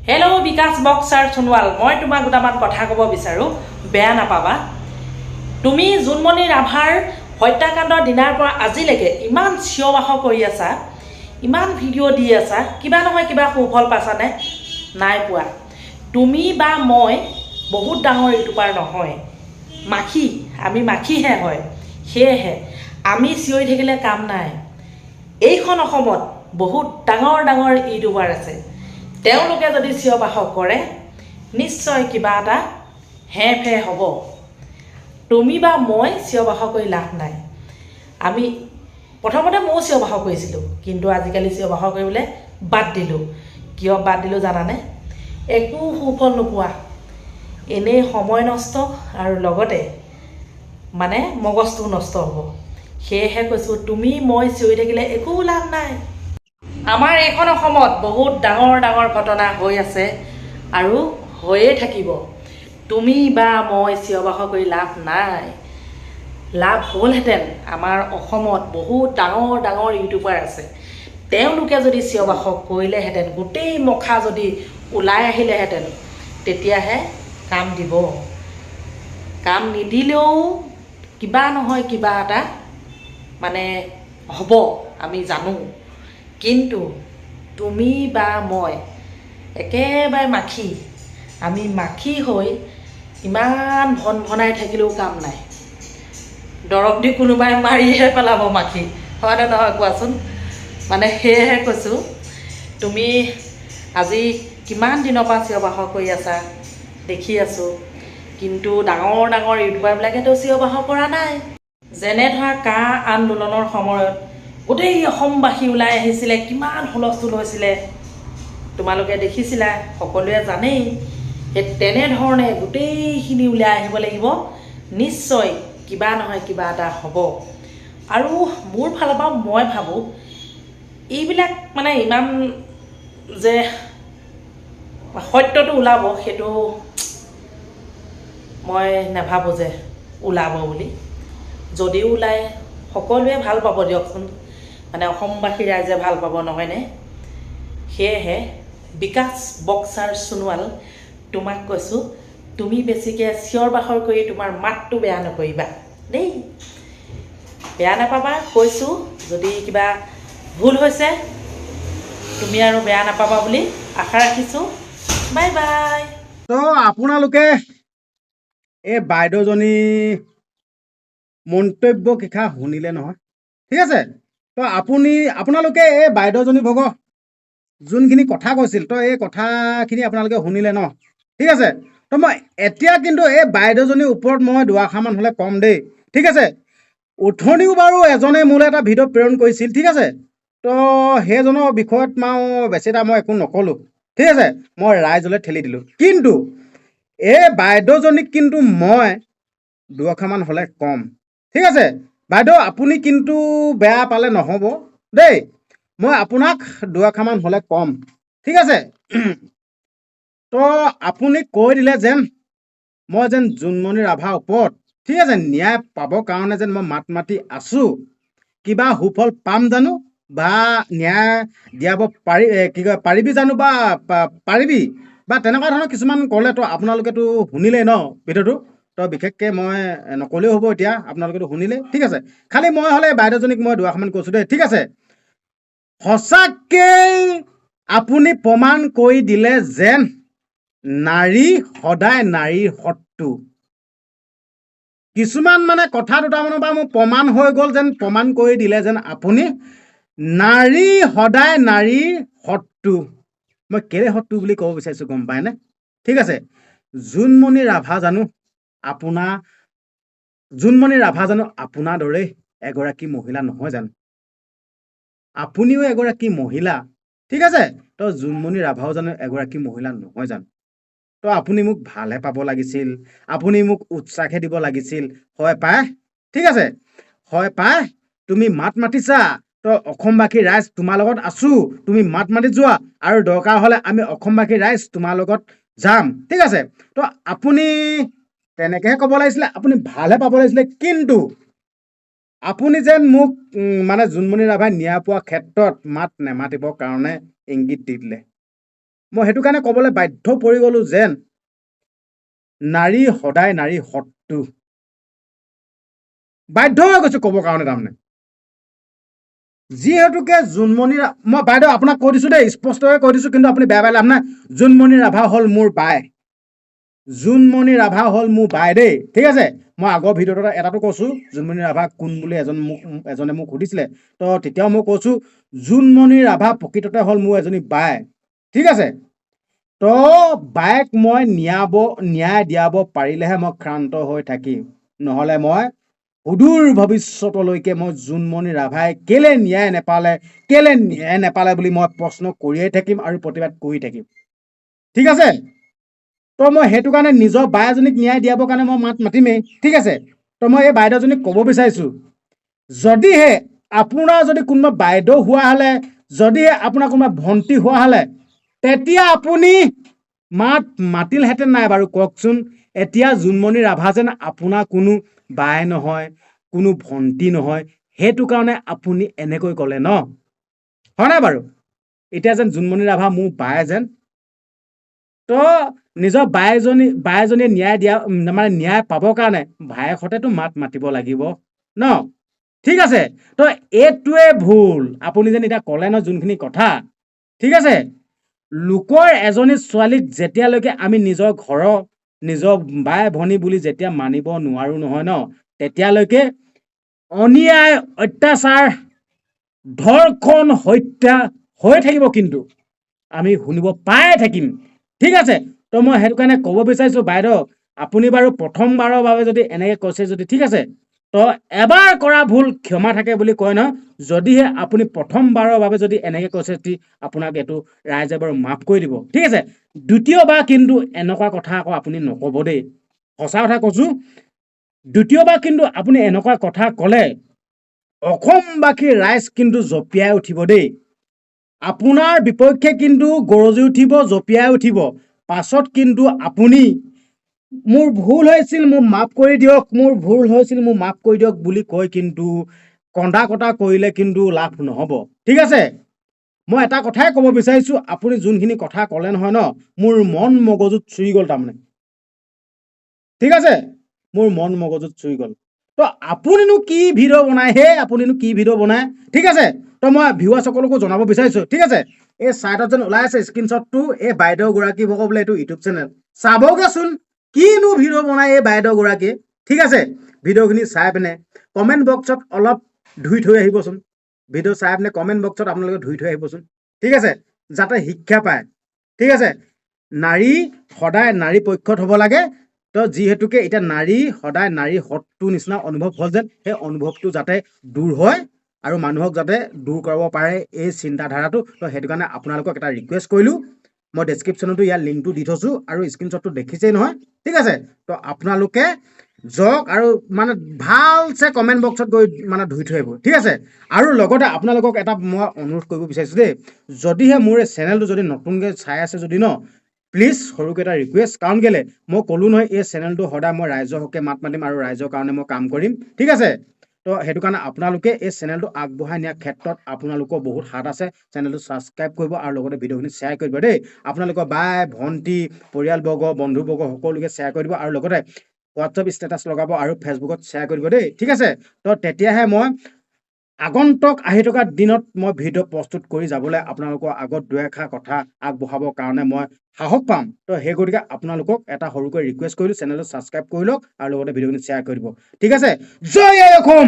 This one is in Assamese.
হেল্ল' বিকাশ বক্সাৰ সোণোৱাল, মই তোমাক দুটামান কথা ক'ব বিচাৰোঁ, বেয়া নাপাবা। তুমি জোনমণি ৰাভাৰ হত্যাকাণ্ডৰ দিনাৰ পৰা আজিলৈকে ইমান চিঞৰ বাখৰ কৰি আছা, ইমান ভিডিঅ' দি আছা, কিবা নহয় কিবা সুফল পাইছানে? নাই পোৱা। তুমি বা মই বহুত ডাঙৰ ইউটিউবাৰ নহয়, আমি মাখিহে হয়। সেয়েহে আমি চিঞৰি থাকিলে কাম নাই। এইখন অসমত বহুত ডাঙৰ ডাঙৰ ইউটিউবাৰ আছে, তেওঁলোকে যদি চিঞৰ বাখৰ কৰে নিশ্চয় কিবা এটা হেঁফে হ'ব। তুমি বা মই চিঞৰ বাখৰ কৰি লাভ নাই। আমি প্ৰথমতে ময়ো চিঞৰ বাখৰ কৰিছিলোঁ, কিন্তু আজিকালি চিঞৰ বাখৰ কৰিবলৈ বাদ দিলোঁ। কিয় বাদ দিলোঁ জানানে? একো সুফল নোপোৱা, এনেই সময় নষ্ট আৰু লগতে মগজটো নষ্ট হ'ব। সেয়েহে কৈছোঁ, তুমি মই চিঞৰি থাকিলে একো লাভ নাই। আমাৰ এইখন অসমত বহুত ডাঙৰ ডাঙৰ ঘটনা হৈ আছে আৰু হৈয়ে থাকিব। তুমি বা মই চিঞৰ বাখৰ কৰি লাভ নাই। লাভ হ'লহেঁতেন, আমাৰ অসমত বহুত ডাঙৰ ডাঙৰ ইউটিউবাৰ আছে, তেওঁলোকে যদি চিঞৰ বাখৰ কৰিলেহেঁতেন, গোটেই মখা যদি ওলাই আহিলেহেঁতেন, তেতিয়াহে কাম দিব। কাম নিদিলেও কিবা নহয় কিবা এটা হ'ব, আমি জানো। কিন্তু তুমি বা মই একেবাৰে আমি মাখি হৈ ইমান ভনাই থাকিলেও কাম নাই। দৰৱ দি কোনোবাই মাৰিহে পেলাব মাখি, হয়নে নহয় কোৱাচোন? সেয়েহে কৈছোঁ, তুমি আজি কিমান দিনৰ পৰা চিঞৰ বাখৰ কৰি আছা দেখি আছোঁ, কিন্তু ডাঙৰ ডাঙৰ ইউটিউবাৰবিলাকেতো চিঞৰ বাখৰ কৰা নাই। যেনে ধৰা কা আন্দোলনৰ সময়ত গোটেই অসমবাসী ওলাই আহিছিলে, কিমান হুলস্থুল হৈছিলে, তোমালোকে দেখিছিলা, সকলোৱে জানেই। সেই তেনেধৰণে গোটেইখিনি ওলাই আহিব লাগিব, নিশ্চয় কিবা নহয় কিবা এটা হ'ব। আৰু মোৰ ফালৰ পৰা মই ভাবোঁ, এইবিলাক ইমান যে সত্যটো ওলাব, সেইটো মই নাভাবোঁ যে ওলাব বুলি। যদিও ওলায় সকলোৱে ভাল পাব দিয়কচোন, অসমবাসী ৰাইজে ভাল পাব, নহয়নে? সেয়েহে বিকাশ বক্সাৰ সোণোৱাল, তোমাক কৈছোঁ, তুমি বেছিকৈ চিঞৰ বাখৰ কৰি তোমাৰ মাতটো বেয়া নকৰিবা দেই। বেয়া নাপাবা কৈছোঁ। যদি কিবা ভুল হৈছে তুমি আৰু বেয়া নাপাবা বুলি আশা ৰাখিছোঁ। Bye bye. তো আপোনালোকে এই বাইদেউজনী মন্তব্য কিখা শুনিলে নহয়, ঠিক আছে? তো আপোনালোকে এই বাইদেউজনী যোনখিনি কথা কৈছিল, তো এই কথাখিনি আপোনালোকে শুনিলে ন, ঠিক আছে? তো মই এতিয়া কিন্তু এই বাইদেউজনীৰ ওপৰত মই দুআষাৰমান হ'লে কম দেই, ঠিক আছে? উঠনিও বাৰু এজনে মোলৈ এটা ভিডিঅ' প্ৰেৰণ কৰিছিল, ঠিক আছে? তো সেইজনৰ বিষয়ত বেছি এটা মই একো নক'লোঁ, ঠিক আছে? মই ৰাইজলৈ ঠেলি দিলোঁ। কিন্তু এই বাইদেউজনীক কিন্তু মই দুআষাৰমান হ'লে কম, ঠিক আছে? বাইদেউ, আপুনি কিন্তু বেয়া পালে নহ'ব দেই। মই আপোনাক দুআষাৰমান হ'লে কম, ঠিক আছে? তো আপুনি কৈ দিলে যেন মই যেন জোনমণি ৰাভাৰ ওপৰত, ঠিক আছে, ন্যায় পাবৰ কাৰণে যেন মই মাত মাতি আছোঁ। কিবা সুফল পাম জানো, বা ন্যায় দিয়াব পাৰিবি জানো, বা পাৰিবি, বা তেনেকুৱা ধৰণৰ কিছুমান ক'লে। তো আপোনালোকেতো শুনিলেই ন ভিডিঅ'টো, তো বিশেষকৈ মই নক'লেও হ'ব এতিয়া, আপোনালোকেতো শুনিলেই, ঠিক আছে? খালি মই হ'লে বাইদেউজনীক মই দুআষাৰমান কৈছোঁ দেই, ঠিক আছে? সঁচাকেই আপুনি প্ৰমাণ কৰি দিলে যেন নাৰী সদায় নাৰীৰ শত্ৰু। কিছুমান কথা দুটামানৰ পৰা মোৰ প্ৰমাণ হৈ গ'ল, যেন প্ৰমাণ কৰি দিলে যেন আপুনি নাৰী সদায় নাৰীৰ শত্ৰু। মই কেলে শত্ৰু বুলি ক'ব বিচাৰিছোঁ গম পায়নে? ঠিক আছে? জোনমণি ৰাভা জানো আপোনাৰ দৰেই এগৰাকী মহিলা নহয় জানো? আপুনিও এগৰাকী মহিলা, ঠিক আছে? তো জোনমণি ৰাভাও জানো এগৰাকী মহিলা নহয় জানো? তো আপুনি মোক ভালহে পাব লাগিছিল, আপুনি মোক উৎসাহহে দিব লাগিছিল। হয় পাই, ঠিক আছে? হয় পাই, তুমি মাত মাতিছা, তো অসমবাসী ৰাইজ তোমাৰ লগত আছো, তুমি মাত মাতি যোৱা, আৰু দৰকাৰ হ'লে আমি অসমবাসী ৰাইজ তোমাৰ লগত যাম, ঠিক আছে? তো আপুনি তেনেকৈহে ক'ব লাগিছিলে, আপুনি ভালহে পাব লাগিছিলে। কিন্তু আপুনি যেন মোক জোনমণি ৰাভাই ন্যায় পোৱাৰ ক্ষেত্ৰত মাত নেমাতিবৰ কাৰণে ইংগিত দি দিলে। মই সেইটো কাৰণে ক'বলৈ বাধ্য পৰি গ'লো যেন নাৰী সদায় নাৰী শত্ৰু। বাধ্য হৈ গৈছো ক'বৰ কাৰণে। তাৰমানে যিহেতুকে জোনমণি, মই বাইদেউ আপোনাক কৈ দিছো দেই, স্পষ্টকৈ কৈ দিছো, কিন্তু আপুনি বেয়া পাই লাভ নাই। জোনমণি ৰাভা হ'ল মোৰ বাই। জোনমণি ৰাভা হ'ল মোৰ বাই দেই, ঠিক আছে। মই আগৰ ভিডিঅ'টো এটাতো কৈছো জোনমণি ৰাভা কোন বুলি এজনে মোক সুধিছিলে, তো তেতিয়াও মই কৈছো জোনমণি ৰাভা প্ৰকৃততে হ'ল মোৰ এজনী বাই, ঠিক আছে। তো বায়েক মই ন্যায় দিয়াব পাৰিলেহে মই ক্ষান্ত হৈ থাকিম, নহ'লে মই সুদূৰ ভৱিষ্যতলৈকে মই জোনমণি ৰাভাই কেলে ন্যায় নেপালে বুলি মই প্ৰশ্ন কৰিয়ে থাকিম আৰু প্ৰতিবাদ কৰি থাকিম, ঠিক আছে। তো মই সেইটো কাৰণে নিজৰ বাই এজনীক ন্যায় দিয়াবৰ কাৰণে মই মাতিমেই, ঠিক আছে। তো মই এই বাইদেউজনীক ক'ব বিচাৰিছো, যদিহে আপোনাৰ যদি কোনোবা বাইদেউ হোৱা হ'লে, যদিহে আপোনাৰ কোনোবা ভণ্টি হোৱা হ'লে, তেতিয়া আপুনি মাতিলহেঁতেন নাই বাৰু কওকচোন। এতিয়া জোনমণি ৰাভা যেন আপোনাৰ কোনো বাই নহয়, কোনো ভণ্টি নহয়, সেইটো কাৰণে আপুনি এনেকৈ ক'লে ন, হয় নাই বাৰু? এতিয়া যেন জোনমণি ৰাভা মোৰ বাই যেন, তো নিজৰ বাইজনীয়ে ন্যায় পাবৰ কাৰণে ভায়েকহঁতেতো মাতিব লাগিব ন, ঠিক আছে। তো এইটোৱে ভুল আপুনি যেন এতিয়া ক'লে ন যোনখিনি কথা, ঠিক আছে। লোকৰ এজনী ছোৱালীক যেতিয়ালৈকে আমি নিজৰ ঘৰৰ নিজৰ বাই ভনী বুলি যেতিয়া মানিব নোৱাৰো নহয় ন, তেতিয়ালৈকে অন্যায় অত্যাচাৰ ধৰ্ষণ হত্যা হৈ থাকিব, কিন্তু আমি শুনিব পাই থাকিম, ঠিক আছে। তো মই সেইটো কাৰণে ক'ব বিচাৰিছো বাইদেউ, আপুনি বাৰু প্ৰথমবাৰৰ বাবে যদি এনেকে কৈছে যদি ঠিক আছে, তো এবাৰ কৰা ভুল ক্ষমা থাকে বুলি কয় ন, যদিহে আপুনি প্ৰথমবাৰৰ বাবে যদি এনেকে কৈছে, আপোনাক এইটো ৰাইজে বাৰু মাফ কৰি দিব, ঠিক আছে। দ্বিতীয়বাৰ কিন্তু এনেকুৱা কথা আকৌ আপুনি নক'ব দেই, সঁচা কথা কৈছো। দ্বিতীয়বাৰ কিন্তু আপুনি এনেকুৱা কথা ক'লে অসমবাসী ৰাইজ কিন্তু জঁপিয়াই উঠিব দেই, আপোনাৰ বিপক্ষে কিন্তু গৰজি উঠিব, জঁপিয়াই উঠিব। পাছত কিন্তু আপুনি মোৰ ভুল হৈছিল মোক মাফ কৰি দিয়ক, মোৰ ভুল হৈছিল মোক মাফ কৰি দিয়ক বুলি কৈ কিন্তু কন্দা কটা কৰিলে কিন্তু লাভ নহ'ব, ঠিক আছে। মই এটা কথাই ক'ব বিচাৰিছো, আপুনি যোনখিনি কথা ক'লে নহয় ন, মোৰ মন মগজুত চুই গ'ল তাৰমানে, ঠিক আছে। মোৰ মন মগজুত চুই গ'ল। তো আপুনিনো কি ভিডিঅ' বনাই আপুনিনো কি ভিডিঅ' বনাই, ঠিক আছে। তো মই ভিউৱাৰ্ছসকলকো জনাব বিচাৰিছো, ঠিক আছে। এই চাইডত যেন ওলাই আছে স্ক্ৰীনশ্বটটো, এই বাইদেউ গৰাকী ভাগৰ বোলে এইটো ইউটিউব চেনেল, চাবগেচোন কিনো ভিডিঅ' বনাই এই বাইদেউ গৰাকীয়ে, ঠিক আছে। ভিডিঅ'খিনি চাই পিনে কমেণ্ট বক্সত অলপ ধুই থৈ আহিবচোন, ভিডিঅ' চাই পিনে কমেণ্ট বক্সত আপোনালোকে ধুই থৈ আহিবচোন, ঠিক আছে, যাতে শিক্ষা পায়, ঠিক আছে। নাৰী সদায় নাৰী পক্ষত হ'ব লাগে। তো যিহেতুকে এতিয়া নাৰী সদায় নাৰী শত্ৰু নিচিনা অনুভৱ হ'ল যেন, সেই অনুভৱটো যাতে দূৰ হয় আৰু মানুহক যাতে দূৰ কৰিব পাৰে এই চিন্তাধাৰাটো। তো সেইটো কাৰণে আপোনালোকক এটা ৰিকুৱেষ্ট কৰিলোঁ। মই ডেছক্ৰিপশ্যনতো ইয়াৰ লিংকটো দি থৈছোঁ আৰু স্ক্ৰীনশ্বটটো দেখিছেই নহয়, ঠিক আছে। তো আপোনালোকে যাওক আৰু মানে ভালছে কমেণ্ট বক্সত গৈ মানে ধুই থৈ আহিব, ঠিক আছে। আৰু লগতে আপোনালোকক এটা মই অনুৰোধ কৰিব বিচাৰিছোঁ দেই, যদিহে মোৰ এই চেনেলটো যদি নতুনকৈ চাই আছে যদি ন, প্লিজ সৰুকৈ এটা ৰিকুৱেষ্ট, কাৰণ কেলে মই ক'লো নহয় এই চেনেলটো সদায় মই ৰাইজৰ হকে মাত মাতিম আৰু ৰাইজৰ কাৰণে মই কাম কৰিম, ঠিক আছে। তো সেইটো কাৰণে আপোনালোকে এই চেনেলটো আগবঢ়াই নিয়াৰ ক্ষেত্ৰত আপোনালোকৰ বহুত হাত আছে। চেনেলটো ছাবস্ক্ৰাইব কৰিব আৰু লগতে ভিডিঅ'খিনি শ্বেয়াৰ কৰিব দেই। আপোনালোকৰ বাই ভণ্টি পৰিয়ালবৰ্গ বন্ধুবৰ্গ সকলোকে শ্বেয়াৰ কৰি দিব আৰু লগতে হোৱাটছআপ ষ্টেটাছ লগাব আৰু ফেচবুকত শ্বেয়াৰ কৰিব দেই, ঠিক আছে। তো তেতিয়াহে মই আগন্তুক আহি থকা দিনত মই ভিডিঅ' প্ৰস্তুত কৰি যাবলৈ আপোনালোকৰ আগত দুই এষাৰ কথা আগবঢ়াবৰ কাৰণে মই সাহস পাম। তো সেই গতিকে আপোনালোকক এটা সৰুকৈ ৰিকুৱেষ্ট কৰিলোঁ, চেনেলটো ছাবস্ক্ৰাইব কৰি লওক আৰু লগতে ভিডিঅ'খিনি শ্বেয়াৰ কৰি দিব, ঠিক আছে। জয় অসম।